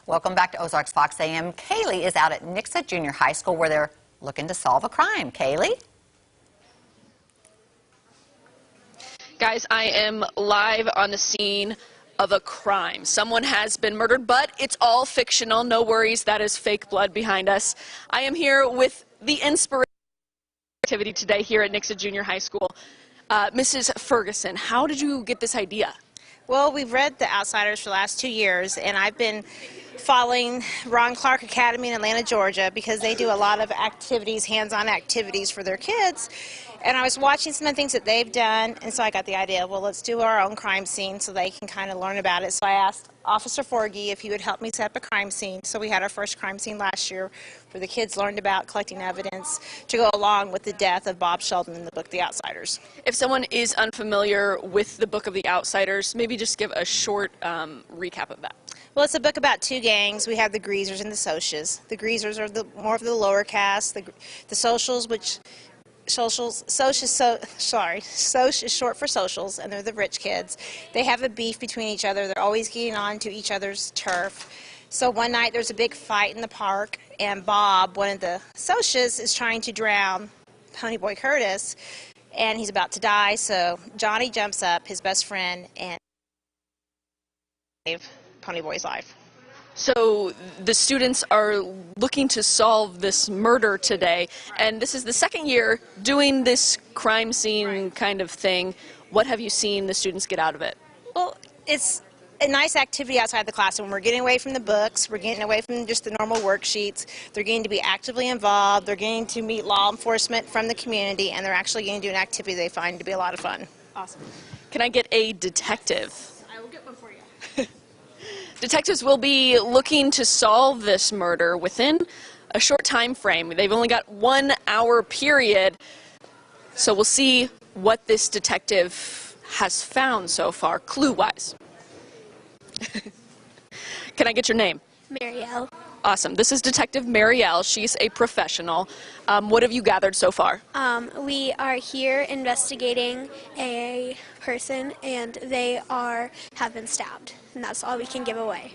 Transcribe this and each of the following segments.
Welcome back to Ozarks Fox AM. Kallie is out at Nixa Junior High School where they're looking to solve a crime. Kallie? Guys, I am live on the scene of a crime. Someone has been murdered, but it's all fictional. No worries, that is fake blood behind us. I am here with the inspiration activity today here at Nixa Junior High School. Mrs. Ferguson, how did you get this idea? Well, we've read The Outsiders for the last 2 years, and I've been following Ron Clark Academy in Atlanta, Georgia, because they do a lot of activities, hands-on activities for their kids. And I was watching some of the things that they've done, and so I got the idea, well, let's do our own crime scene so they can kind of learn about it. So I asked Officer Forgy if he would help me set up a crime scene. So we had our first crime scene last year where the kids learned about collecting evidence to go along with the death of Bob Sheldon in the book The Outsiders. If someone is unfamiliar with the book of The Outsiders, maybe just give a short recap of that. Well, it's a book about two gangs. We have the Greasers and the Socials. The Greasers are more of the lower caste. The Socials, which Soch is short for socials, and they're the rich kids. They have a beef between each other. They're always getting on to each other's turf. So one night there's a big fight in the park, and Bob, one of the Socials, is trying to drown Ponyboy Curtis, and he's about to die. So Johnny jumps up, his best friend, and saves Ponyboy's life. So the students are looking to solve this murder today, and this is the second year doing this crime scene kind of thing. What have you seen the students get out of it? Well, it's a nice activity outside the classroom. We're getting away from the books. We're getting away from just the normal worksheets. They're getting to be actively involved. They're getting to meet law enforcement from the community, and they're actually getting to do an activity they find to be a lot of fun. Awesome. Can I get a detective? I will get one for you. Detectives will be looking to solve this murder within a short time frame. They've only got 1 hour period, so we'll see what this detective has found so far, clue-wise. Can I get your name? Marielle. Awesome. This is Detective Marielle. She's a professional. What have you gathered so far? We are here investigating a person, and they have been stabbed, and that's all we can give away.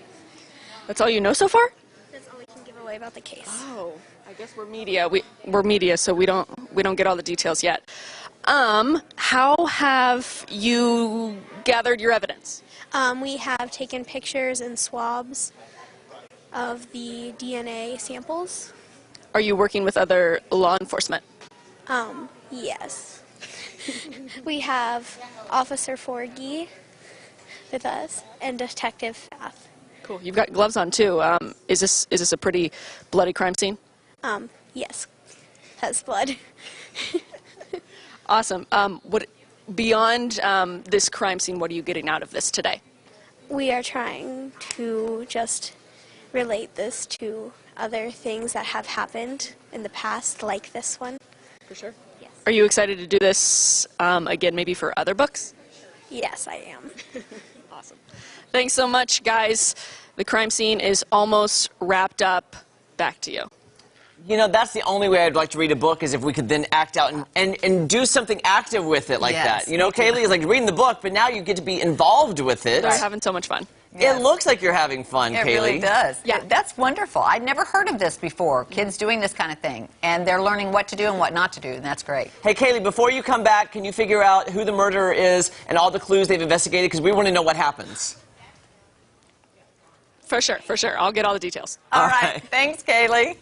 That's all you know so far? That's all we can give away about the case. Oh, I guess we're media. We're media, so we don't get all the details yet. How have you gathered your evidence? We have taken pictures and swabs of the DNA samples. Are you working with other law enforcement? Yes. We have Officer Forgy with us and Detective Fath. Cool. You've got gloves on too. Is this a pretty bloody crime scene? Yes. Has blood. Awesome. Beyond this crime scene, what are you getting out of this today? We are trying to just relate this to other things that have happened in the past, like this one. For sure. Yes. Are you excited to do this again, maybe for other books? Yes, I am. Awesome. Thanks so much, guys. The crime scene is almost wrapped up. Back to you. You know, that's the only way I'd like to read a book is if we could then act out and do something active with it like that. You know, Kallie is like reading the book, but now you get to be involved with it. They're having so much fun. Yes. It looks like you're having fun, It Kallie. really does. Yeah. That's wonderful. I'd never heard of this before, kids doing this kind of thing. And they're learning what to do and what not to do, and that's great. Hey, Kallie, before you come back, can you figure out who the murderer is and all the clues they've investigated? Because we want to know what happens. For sure, for sure. I'll get all the details. All right. Thanks, Kallie.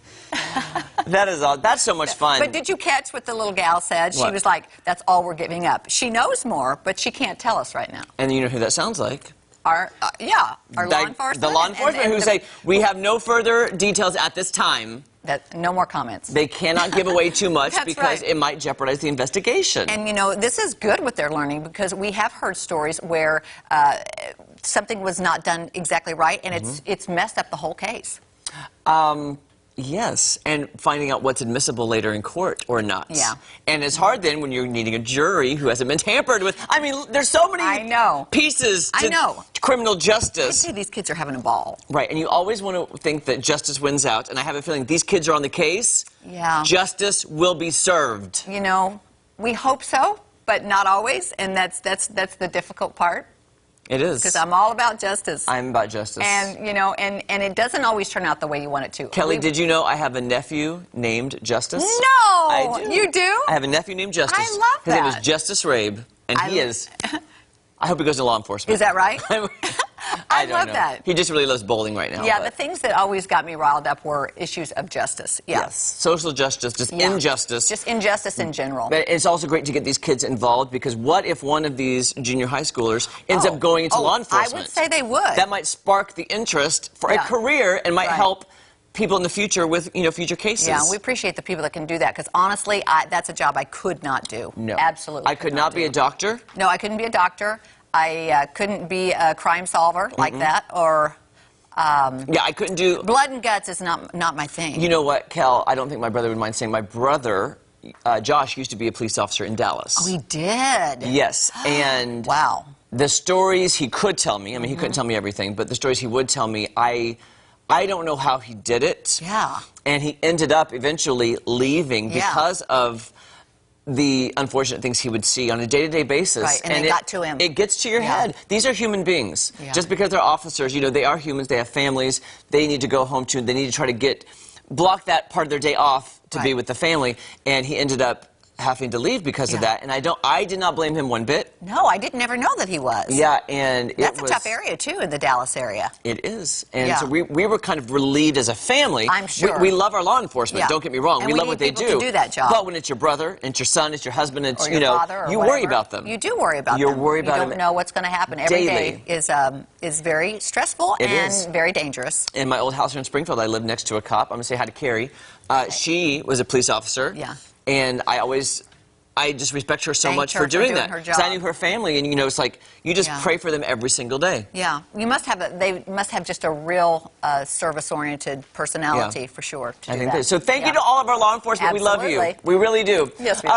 That is all. That's so much fun. But did you catch what the little gal said? She What? was like, that's all we're giving up. She knows more, but she can't tell us right now. And you know who that sounds like? Our law enforcement. The law enforcement who say, we have no further details at this time. No more comments. They cannot give away too much That's because right. it might jeopardize the investigation. And, you know, this is good what they're learning because we have heard stories where something was not done exactly right, and it's messed up the whole case. Yes, and finding out what's admissible later in court or not. Yeah. And it's hard then when you're needing a jury who hasn't been tampered with. I mean, there's so many pieces to criminal justice. I say these kids are having a ball. Right, and you always want to think that justice wins out, and I have a feeling these kids are on the case. Yeah. Justice will be served. You know, we hope so, but not always, and that's the difficult part. It is. Because I'm all about justice. I'm about justice. And, you know, and it doesn't always turn out the way you want it to. Kelly, did you know I have a nephew named Justice? No! I do. You do? I have a nephew named Justice. I love His name that. is Justice Rabe, and he is... I hope he goes to law enforcement. Is that right? I don't love know. that. He just really loves bowling right now. Yeah, but. the things that always got me riled up were issues of justice. Yeah. Yes. Social justice, just injustice. Just injustice in general. But it's also great to get these kids involved, because what if one of these junior high schoolers ends up going into law enforcement? I would say they would. That might spark the interest for a career and might help people in the future with, you know, future cases. Yeah, we appreciate the people that can do that, because honestly, that's a job I could not do. No. Absolutely. I could not be a doctor? No, I couldn't be a doctor. I couldn't be a crime solver like that, or... yeah, I couldn't do... Blood and guts is not my thing. You know what, Cal, I don't think my brother would mind saying, my brother, Josh, used to be a police officer in Dallas. Oh, he did? Yes, and... Wow. The stories he could tell me, I mean, he couldn't tell me everything, but the stories he would tell me, I don't know how he did it. Yeah. And he ended up eventually leaving because of the unfortunate things he would see on a day-to-day basis. Right, and it got to him. It gets to your head. These are human beings. Yeah. Just because they're officers, you know, they are humans, they have families, they need to go home to, they need to try to block that part of their day off to be with the family, and he ended up having to leave because of that, and I did not blame him one bit. No, I didn't ever know that he was. Yeah, and that's a tough area too, in the Dallas area. It is, and so we were kind of relieved as a family. I'm sure. We love our law enforcement. Don't get me wrong. And we love what they do. To do that job. But when it's your brother, it's your son, it's your husband, it's or your father, or you whatever, worry about them. You do worry about them. You're worried about them. You don't know what's going to happen. Every day is very stressful and very dangerous. In my old house here in Springfield, I lived next to a cop. I'm going to say hi to Carrie. She was a police officer. Yeah. And I just respect her so much for doing that, because I knew her family, and you know, it's like you just pray for them every single day. Yeah, they must have just a real service-oriented personality for sure. I think so. Thank you to all of our law enforcement. Absolutely. We love you. We really do. Yes, we do.